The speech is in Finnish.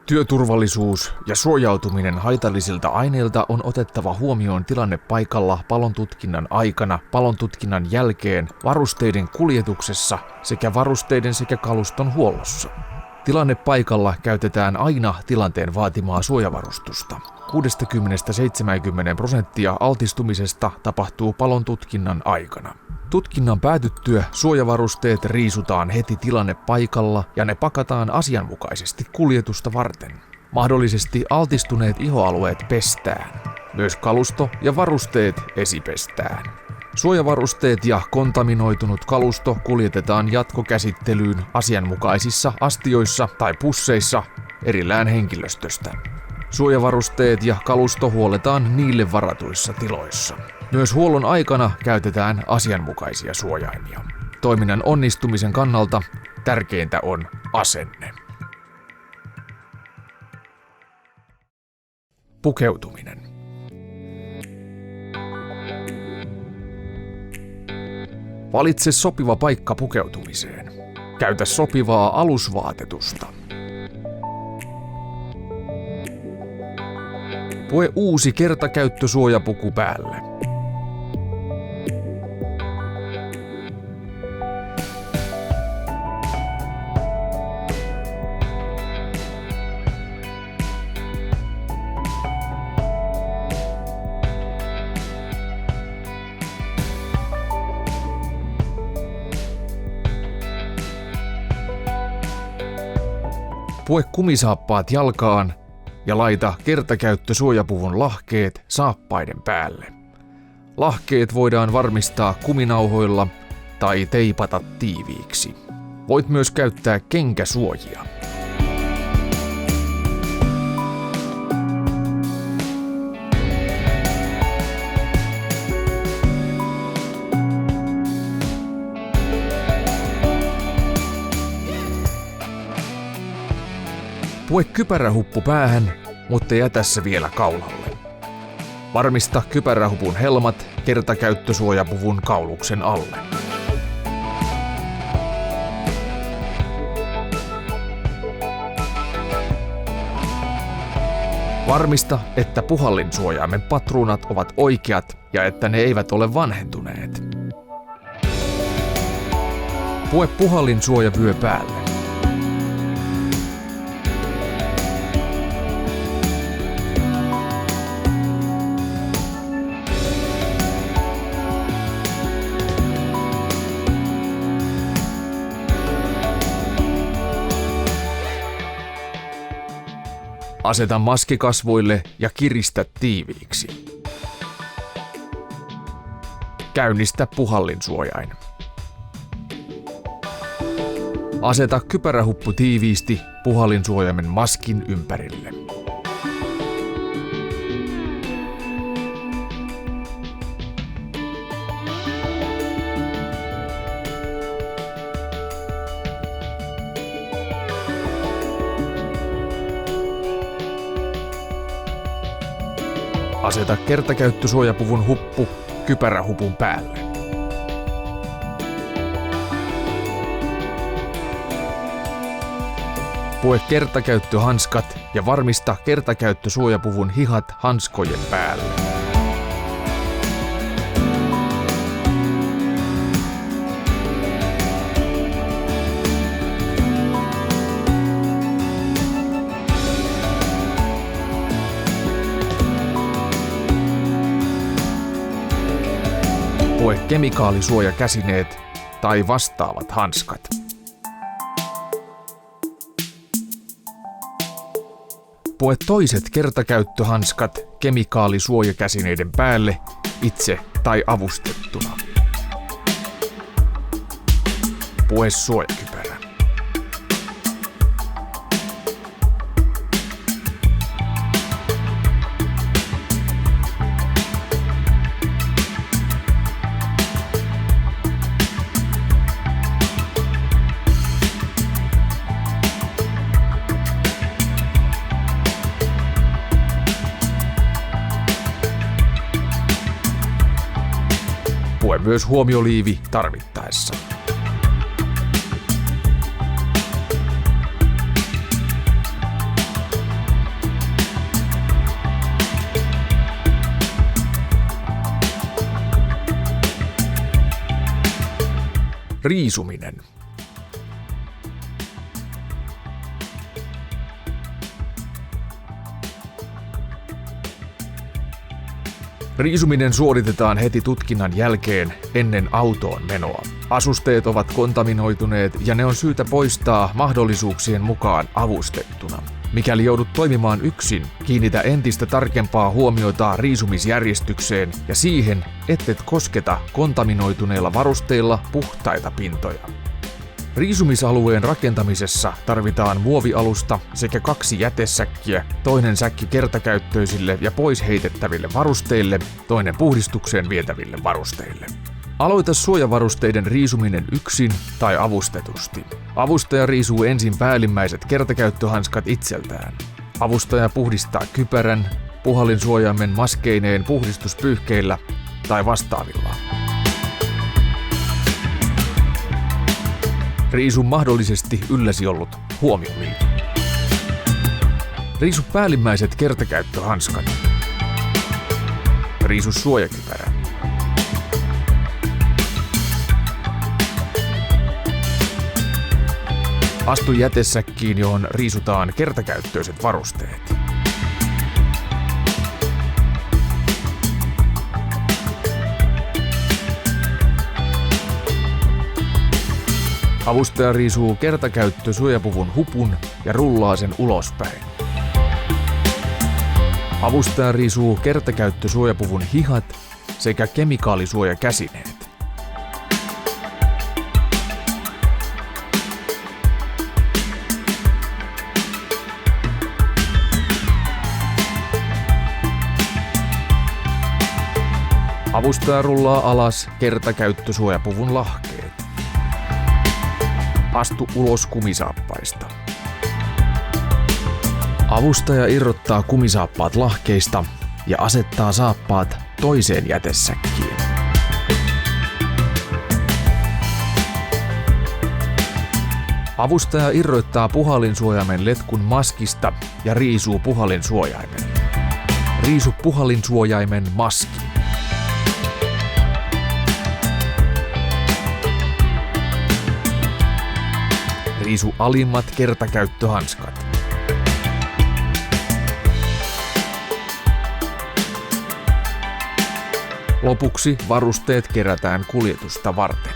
Työturvallisuus ja suojautuminen haitallisilta aineilta on otettava huomioon tilannepaikalla palontutkinnan aikana, palontutkinnan jälkeen, varusteiden kuljetuksessa sekä varusteiden sekä kaluston huollossa. Tilannepaikalla käytetään aina tilanteen vaatimaa suojavarustusta. 60–70% altistumisesta tapahtuu palontutkinnan aikana. Tutkinnan päätyttyä suojavarusteet riisutaan heti tilannepaikalla ja ne pakataan asianmukaisesti kuljetusta varten. Mahdollisesti altistuneet ihoalueet pestään. Myös kalusto ja varusteet esipestään. Suojavarusteet ja kontaminoitunut kalusto kuljetetaan jatkokäsittelyyn asianmukaisissa astioissa tai pusseissa erillään henkilöstöstä. Suojavarusteet ja kalusto huolletaan niille varatuissa tiloissa. Myös huollon aikana käytetään asianmukaisia suojaimia. Toiminnan onnistumisen kannalta tärkeintä on asenne. Pukeutuminen. Valitse sopiva paikka pukeutumiseen. Käytä sopivaa alusvaatetusta. Pue uusi kertakäyttösuojapuku päälle. Pue kumisaappaat jalkaan ja laita kertakäyttösuojapuvun lahkeet saappaiden päälle. Lahkeet voidaan varmistaa kuminauhoilla tai teipata tiiviiksi. Voit myös käyttää kenkäsuojia. Pue kypärähuppu päähän, mutta jätä se vielä kaulalle. Varmista kypärähupun helmat kertakäyttösuojapuvun kauluksen alle. Varmista, että puhallinsuojaimen patruunat ovat oikeat ja että ne eivät ole vanhentuneet. Pue puhallinsuojavyö päälle. Aseta maski kasvoille ja kiristä tiiviiksi. Käynnistä puhallinsuojain. Aseta kypärähuppu tiiviisti puhallinsuojaimen maskin ympärille. Aseta kertakäyttösuojapuvun huppu kypärähupun päälle. Pue kertakäyttöhanskat ja varmista kertakäyttösuojapuvun hihat hanskojen päälle. Pue kemikaalisuojakäsineet tai vastaavat hanskat. Pue toiset kertakäyttöhanskat kemikaalisuojakäsineiden päälle itse tai avustettuna. Pue suojakypärä. Pue myös huomioliivi tarvittaessa. Riisuminen. Riisuminen suoritetaan heti tutkinnan jälkeen ennen autoon menoa. Asusteet ovat kontaminoituneet ja ne on syytä poistaa mahdollisuuksien mukaan avustettuna. Mikäli joudut toimimaan yksin, kiinnitä entistä tarkempaa huomiota riisumisjärjestykseen ja siihen, ettet kosketa kontaminoituneilla varusteilla puhtaita pintoja. Riisumisalueen rakentamisessa tarvitaan muovialusta sekä 2 jätesäkkiä, toinen säkki kertakäyttöisille ja pois heitettäville varusteille, toinen puhdistukseen vietäville varusteille. Aloita suojavarusteiden riisuminen yksin tai avustetusti. Avustaja riisuu ensin päällimmäiset kertakäyttöhanskat itseltään. Avustaja puhdistaa kypärän, puhallinsuojaimen maskeineen puhdistuspyyhkeillä tai vastaavilla. Riisu mahdollisesti ylläsi ollut huomioliite. Riisu päällimmäiset kertakäyttöhanskat. Riisu suojakypärä. Astu jätesäkkiin, johon riisutaan kertakäyttöiset varusteet. Avustaja riisuu kertakäyttösuojapuvun hupun ja rullaa sen ulospäin. Avustaja riisuu kertakäyttösuojapuvun hihat sekä kemikaalisuojakäsineet. Avustaja rullaa alas kertakäyttösuojapuvun lahkeet. Astu ulos kumisaappaista. Avustaja irrottaa kumisaappaat lahkeista ja asettaa saappaat toiseen jätesäkkiin. Avustaja irrottaa puhallinsuojaimen letkun maskista ja riisuu puhallinsuojaimen. Riisu puhallinsuojaimen maski. Riisu alimmat kertakäyttöhanskat. Lopuksi varusteet kerätään kuljetusta varten.